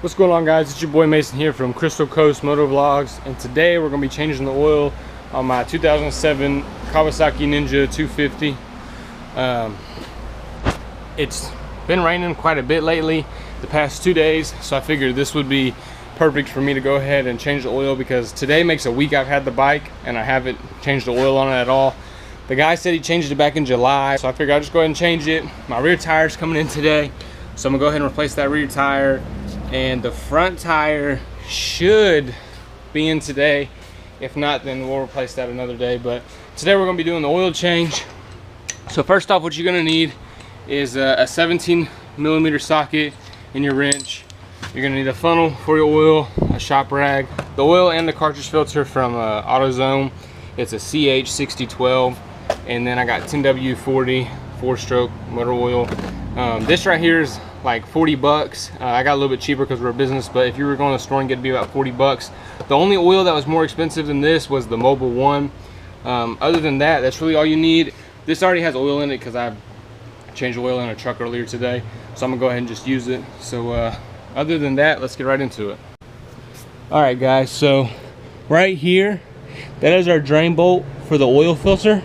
What's going on, guys? It's your boy Mason here from Crystal Coast Moto Vlogs, and today we're going to be changing the oil on my 2007 Kawasaki Ninja 250. It's been raining quite a bit lately, the past 2 days, so I figured this would be perfect for me to go ahead and change the oil, because today makes a week I've had the bike and I haven't changed the oil on it at all. The guy said he changed it back in July, so I figured I'll just go ahead and change it. My rear tire's coming in today, so I'm gonna go ahead and replace that rear tire, and the front tire should be in today. If not, then we'll replace that another day. But today we're gonna be doing the oil change. So first off, what you're gonna need is a 17mm socket and your wrench. You're gonna need a funnel for your oil, a shop rag, the oil and the cartridge filter from AutoZone. It's a CH6012, and then I got 10W40 4-stroke motor oil. This right here is like 40 bucks. I got a little bit cheaper because we're a business, but if you were going to the store and get it, be about 40 bucks. The only oil that was more expensive than this was the Mobile One. Other than that, that's really all you need. This already has oil in it because I changed oil in a truck earlier today, so I'm gonna go ahead and just use it. So other than that, let's get right into it. All right, guys, so right here, that is our drain bolt for the oil filter.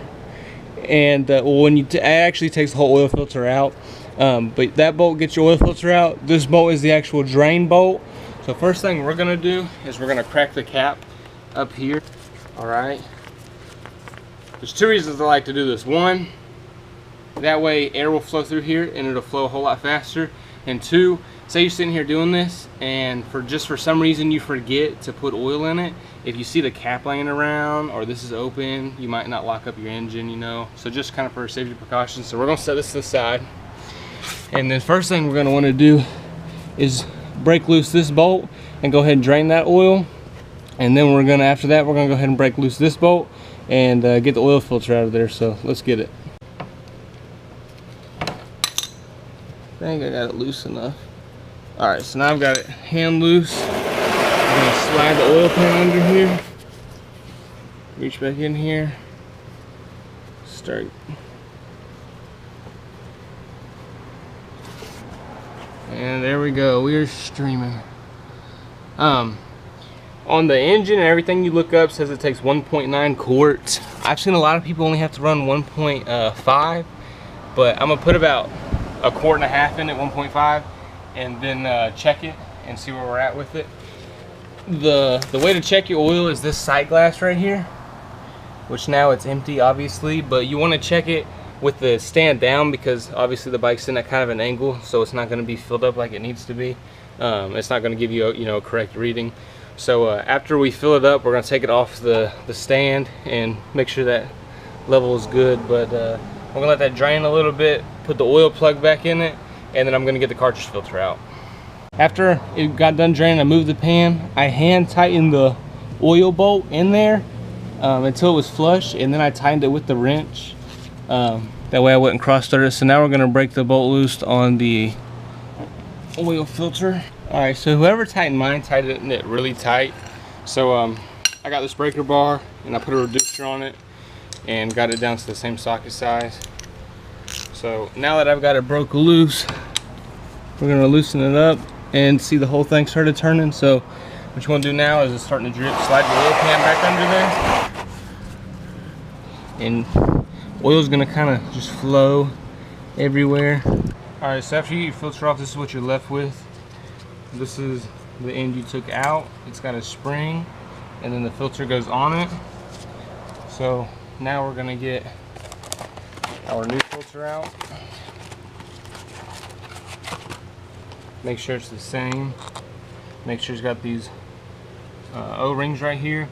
And when you it actually takes the whole oil filter out, but that bolt gets your oil filter out. This bolt is the actual drain bolt. So first thing we're gonna do is we're gonna crack the cap up here. All right, there's two reasons I like to do this. One, that way air will flow through here and it'll flow a whole lot faster. And two, say you're sitting here doing this and for some reason you forget to put oil in it. If you see the cap laying around or this is open, you might not lock up your engine, you know. So just kind of for safety precautions. So we're gonna set this to the side. And then first thing we're gonna wanna do is break loose this bolt and go ahead and drain that oil. And then after that, we're gonna go ahead and break loose this bolt and get the oil filter out of there. So let's get it. I think I got it loose enough. All right, so now I've got it hand loose. I'm gonna slide the oil pan under here. Reach back in here. Start. And there we go, we are streaming. On the engine and everything you look up says it takes 1.9 quarts. I've seen a lot of people only have to run 1.5, but I'm gonna put about 1.5 quarts in it, 1.5, and then check it and see where we're at with it. The way to check your oil is this sight glass right here, which now it's empty obviously, but you want to check it with the stand down, because obviously the bike's in at kind of an angle, so it's not going to be filled up like it needs to be. It's not going to give you a correct reading. So after we fill it up, we're going to take it off the stand and make sure that level is good. But we're going to let that drain a little bit, put the oil plug back in it, and then I'm going to get the cartridge filter out. After it got done draining, I moved the pan. I hand tightened the oil bolt in there until it was flush, and then I tightened it with the wrench. That way I wouldn't cross stir it. So now we're gonna break the bolt loose on the oil filter. All right, so whoever tightened mine tightened it really tight. So I got this breaker bar and I put a reducer on it and got it down to the same socket size. So now that I've got it broke loose, we're gonna loosen it up and see the whole thing started turning. So what you want to do now is it's starting to drip. Slide the oil pan back under there, and oil's gonna kind of just flow everywhere. All right, so after you get your filter off, this is what you're left with. This is the end you took out. It's got a spring, and then the filter goes on it. So now we're gonna get our new filter out. Make sure it's the same. Make sure it's got these O-rings right here.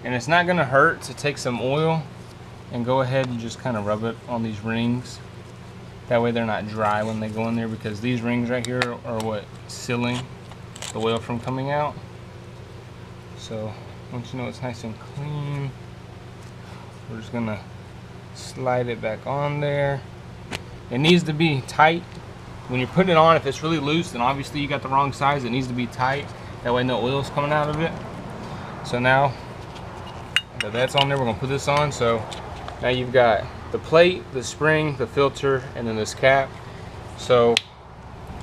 And it's not gonna hurt to take some oil and go ahead and just kind of rub it on these rings. That way they're not dry when they go in there, because these rings right here are what sealing the oil from coming out. So once you know it's nice and clean, we're just gonna slide it back on there. It needs to be tight. When you're putting it on, if it's really loose, then obviously you got the wrong size. It needs to be tight. That way no oil is coming out of it. So now that that's on there, we're gonna put this on. So now you've got the plate, the spring, the filter, and then this cap. So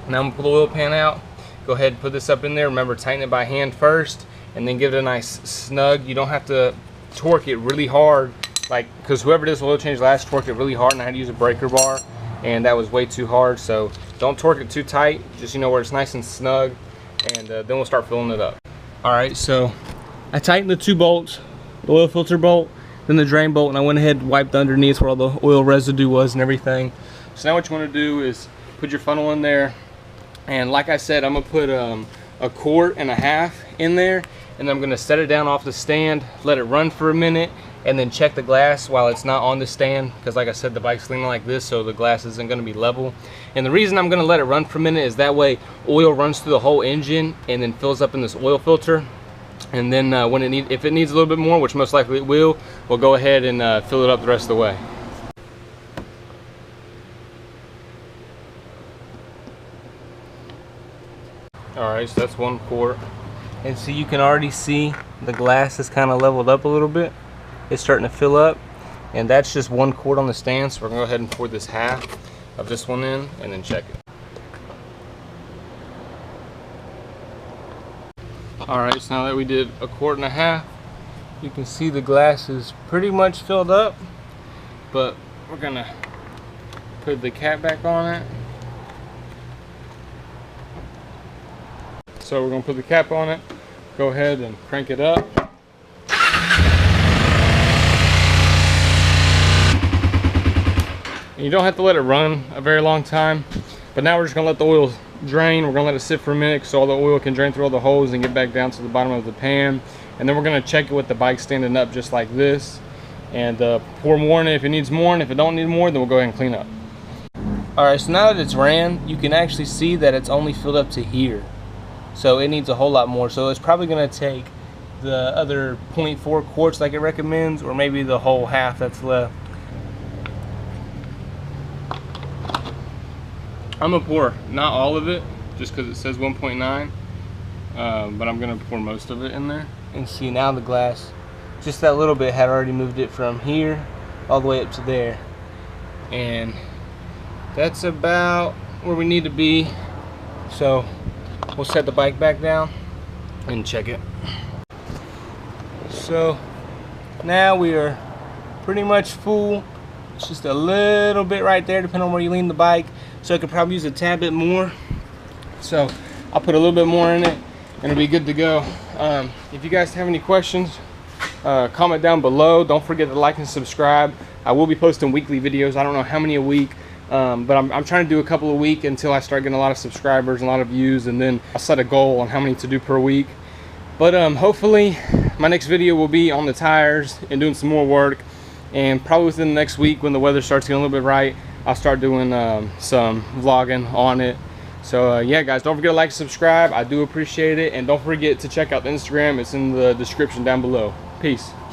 now I'm gonna pull the oil pan out, go ahead and put this up in there. Remember, tighten it by hand first and then give it a nice snug. You don't have to torque it really hard, like, because whoever did this oil change last torqued it really hard and I had to use a breaker bar and that was way too hard. So don't torque it too tight, just, you know, where it's nice and snug, and then we'll start filling it up. All right, so I tightened the 2 bolts, the oil filter bolt, then the drain bolt, and I went ahead and wiped underneath where all the oil residue was and everything. So now what you want to do is put your funnel in there, and like I said, I'm gonna put a 1.5 quart in there, and I'm gonna set it down off the stand, let it run for a minute, and then check the glass while it's not on the stand, because like I said, the bike's leaning like this, so the glass isn't gonna be level. And the reason I'm gonna let it run for a minute is that way oil runs through the whole engine and then fills up in this oil filter. And then if it needs a little bit more, which most likely it will, we'll go ahead and fill it up the rest of the way. Alright, so that's 1 quart. And so you can already see the glass is kind of leveled up a little bit. It's starting to fill up. And that's just 1 quart on the stand, so we're going to go ahead and pour this half of this one in and then check it. Alright, so now that we did 1.5 quart, you can see the glass is pretty much filled up, but we're gonna put the cap back on it. So we're gonna put the cap on it, go ahead and crank it up. And you don't have to let it run a very long time, but now we're just gonna let the oil drain. We're gonna let it sit for a minute so all the oil can drain through all the holes and get back down to the bottom of the pan. And then we're gonna check it with the bike standing up just like this, and pour more in it if it needs more, and if it don't need more, then we'll go ahead and clean up. All right, so now that it's ran, you can actually see that it's only filled up to here, so it needs a whole lot more. So it's probably gonna take the other 0.4 quarts like it recommends, or maybe the whole half that's left. I'm gonna pour not all of it, just because it says 1.9, but I'm gonna pour most of it in there. And see, now the glass, just that little bit, had already moved it from here all the way up to there, and that's about where we need to be. So we'll set the bike back down and check it. So now we are pretty much full. It's just a little bit right there, depending on where you lean the bike. So I could probably use a tad bit more. So I'll put a little bit more in it and it'll be good to go. If you guys have any questions, comment down below. Don't forget to like and subscribe. I will be posting weekly videos. I don't know how many a week, but I'm trying to do a couple a week until I start getting a lot of subscribers and a lot of views, and then I'll set a goal on how many to do per week. But hopefully my next video will be on the tires and doing some more work, and probably within the next week, when the weather starts getting a little bit right, I'll start doing some vlogging on it. So yeah guys, don't forget to like and subscribe. I do appreciate it, and don't forget to check out the Instagram. It's in the description down below. Peace.